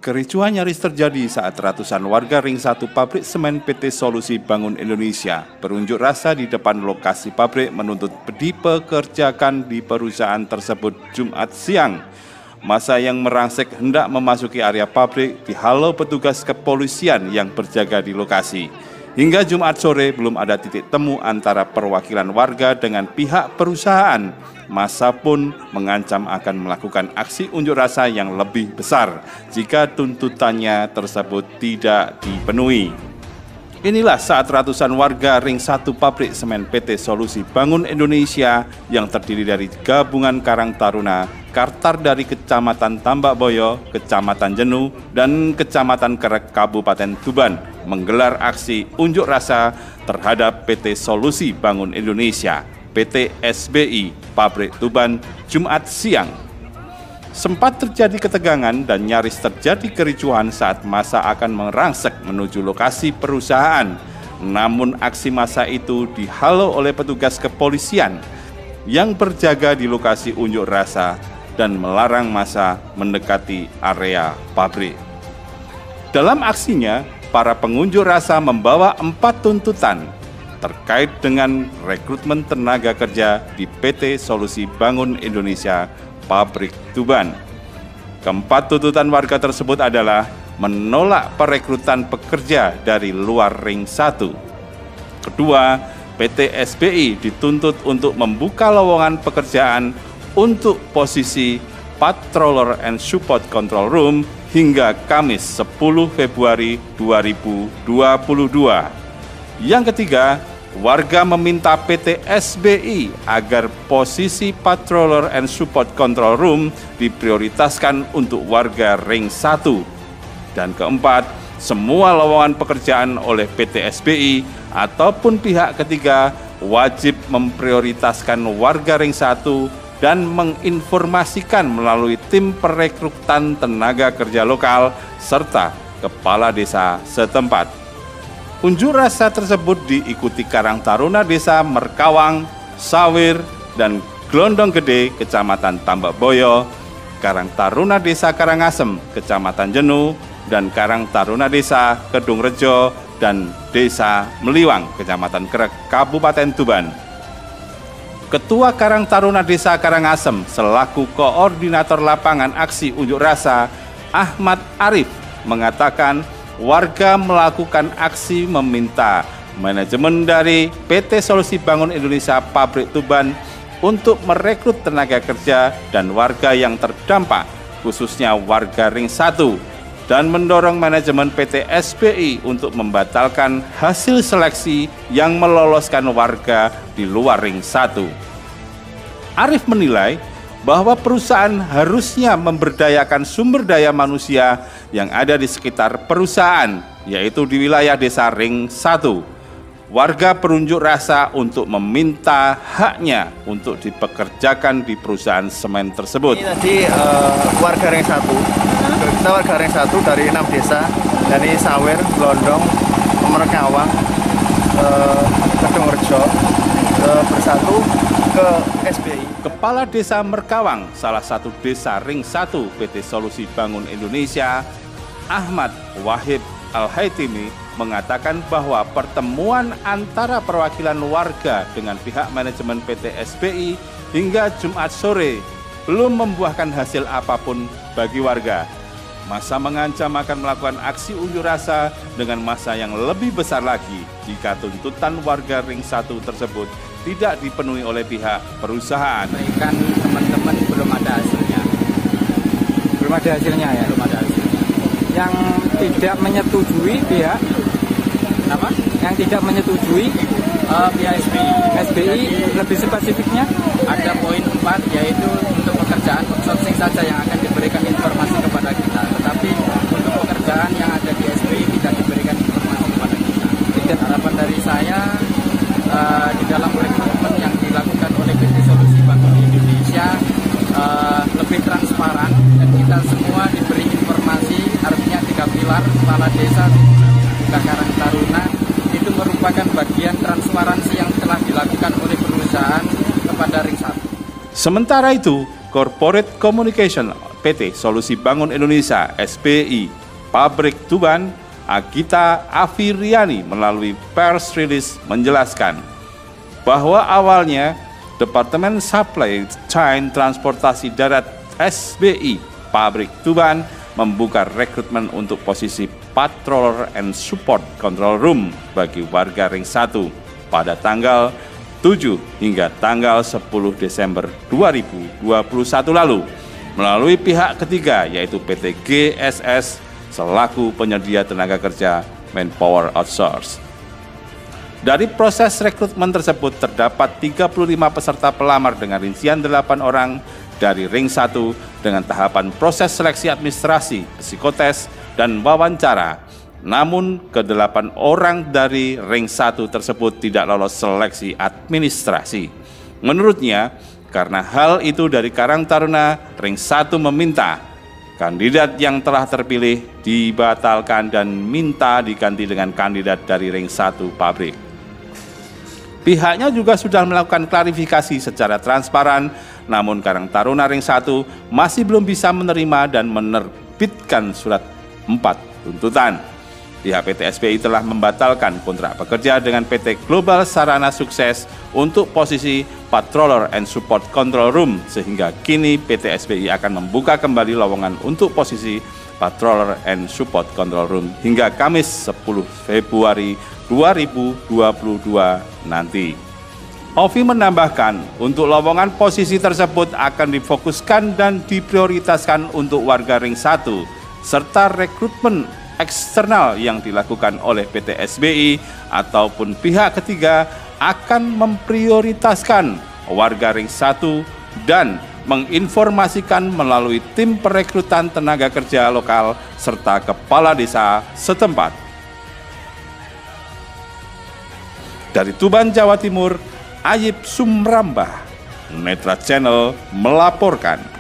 Kericuhan nyaris terjadi saat ratusan warga Ring 1 pabrik semen PT Solusi Bangun Indonesia berunjuk rasa di depan lokasi pabrik menuntut dipekerjakan di perusahaan tersebut Jumat siang. Massa yang merangsek hendak memasuki area pabrik dihalau petugas kepolisian yang berjaga di lokasi. Hingga Jumat sore belum ada titik temu antara perwakilan warga dengan pihak perusahaan. Massa pun mengancam akan melakukan aksi unjuk rasa yang lebih besar jika tuntutannya tersebut tidak dipenuhi. Inilah saat ratusan warga Ring 1 pabrik semen PT Solusi Bangun Indonesia yang terdiri dari gabungan Karang Taruna, Kartar dari Kecamatan Tambak Boyo, Kecamatan Jenuh, dan Kecamatan Kerek Kabupaten Tuban menggelar aksi unjuk rasa terhadap PT Solusi Bangun Indonesia, PT SBI, Pabrik Tuban, Jumat siang. Sempat terjadi ketegangan dan nyaris terjadi kericuhan saat massa akan merangsek menuju lokasi perusahaan. Namun aksi massa itu dihalau oleh petugas kepolisian yang berjaga di lokasi unjuk rasa dan melarang massa mendekati area pabrik. Dalam aksinya, para pengunjuk rasa membawa 4 tuntutan terkait dengan rekrutmen tenaga kerja di PT Solusi Bangun Indonesia Pabrik Tuban. Keempat tuntutan warga tersebut adalah menolak perekrutan pekerja dari luar Ring 1. Kedua, PT SBI dituntut untuk membuka lowongan pekerjaan untuk posisi Patroller and Support Control Room hingga Kamis 10 Februari 2022. Yang ketiga, warga meminta PT SBI agar posisi Patroller and Support Control Room diprioritaskan untuk warga Ring 1. Dan keempat, semua lowongan pekerjaan oleh PT SBI ataupun pihak ketiga wajib memprioritaskan warga Ring 1 dan menginformasikan melalui tim perekrutan tenaga kerja lokal serta kepala desa setempat. Unjuk rasa tersebut diikuti Karang Taruna Desa Merkawang, Sawir, dan Glondong Gede, Kecamatan Tambak Boyo, Karang Taruna Desa Karangasem, Kecamatan Jenuh, dan Karang Taruna Desa Kedung Rejo, dan Desa Meliwang, Kecamatan Kerek, Kabupaten Tuban. Ketua Karang Taruna Desa Karangasem selaku koordinator lapangan aksi unjuk rasa, Ahmad Arif, mengatakan warga melakukan aksi meminta manajemen dari PT Solusi Bangun Indonesia Pabrik Tuban untuk merekrut tenaga kerja dan warga yang terdampak, khususnya warga Ring 1, dan mendorong manajemen PT SBI untuk membatalkan hasil seleksi yang meloloskan warga di luar Ring 1. Arif menilai bahwa perusahaan harusnya memberdayakan sumber daya manusia yang ada di sekitar perusahaan, yaitu di wilayah desa Ring 1. Warga berunjuk rasa untuk meminta haknya untuk dipekerjakan di perusahaan semen tersebut. Ini tadi warga Ring 1, kita warga Ring 1 dari 6 desa, dari Sawir, Glondong, Merkawang, Kedung Rejo, bersatu ke SBI. Kepala Desa Merkawang, salah satu desa Ring 1 PT Solusi Bangun Indonesia, Ahmad Wahid Al-Haitimi, mengatakan bahwa pertemuan antara perwakilan warga dengan pihak manajemen PT SBI hingga Jumat sore belum membuahkan hasil apapun bagi warga. Massa mengancam akan melakukan aksi unjuk rasa dengan massa yang lebih besar lagi jika tuntutan warga Ring 1 tersebut tidak dipenuhi oleh pihak perusahaan. Kan teman-teman belum ada hasilnya. Belum ada hasilnya ya? Belum ada hasilnya. Yang tidak menyetujui pihak apa? Yang tidak menyetujui pihak SBI lebih spesifiknya ada poin 4, yaitu untuk pekerjaan outsourcing saja yang akan diberikan informasi kepada kita, tetapi untuk pekerjaan yang ada di SBI tidak diberikan informasi kepada kita. Tidak, harapan dari saya di dalam rekrutmen yang dilakukan oleh PT Solusi Bangun Indonesia lebih transparan dan kita semua diberi informasi, artinya 3 pilar, kepala desa, Karang Taruna, itu merupakan bagian transparansi yang telah dilakukan oleh perusahaan kepada Ring 1. Sementara itu, Corporate Communication PT Solusi Bangun Indonesia (SBI) Pabrik Tuban, Agita Afiriani melalui press release menjelaskan bahwa awalnya Departemen Supply Chain Transportasi Darat SBI Pabrik Tuban membuka rekrutmen untuk posisi Patroller and Support Control Room bagi warga Ring 1 pada tanggal 7 hingga tanggal 10 Desember 2021 lalu melalui pihak ketiga yaitu PT GSS selaku penyedia tenaga kerja Manpower Outsource. Dari proses rekrutmen tersebut terdapat 35 peserta pelamar dengan rincian 8 orang dari Ring 1 dengan tahapan proses seleksi administrasi, psikotes, dan wawancara. Namun, ke-8 orang dari Ring 1 tersebut tidak lolos seleksi administrasi. Menurutnya, karena hal itu dari Karang Taruna, Ring 1 meminta kandidat yang telah terpilih dibatalkan dan minta diganti dengan kandidat dari Ring 1 pabrik. Pihaknya juga sudah melakukan klarifikasi secara transparan, namun Karang Taruna Ring 1 masih belum bisa menerima dan menerbitkan surat 4 tuntutan. Pihak PT SBI telah membatalkan kontrak pekerja dengan PT Global Sarana Sukses untuk posisi Patroller and Support Control Room, sehingga kini PT SBI akan membuka kembali lowongan untuk posisi Patroller and Support Control Room hingga Kamis 10 Februari 2022 nanti. Ovi menambahkan, untuk lowongan posisi tersebut akan difokuskan dan diprioritaskan untuk warga Ring 1, serta rekrutmen eksternal yang dilakukan oleh PT SBI ataupun pihak ketiga akan memprioritaskan warga Ring 1 dan menginformasikan melalui tim perekrutan tenaga kerja lokal serta kepala desa setempat. Dari Tuban, Jawa Timur, Ayib Sumrambah, Netra Channel melaporkan.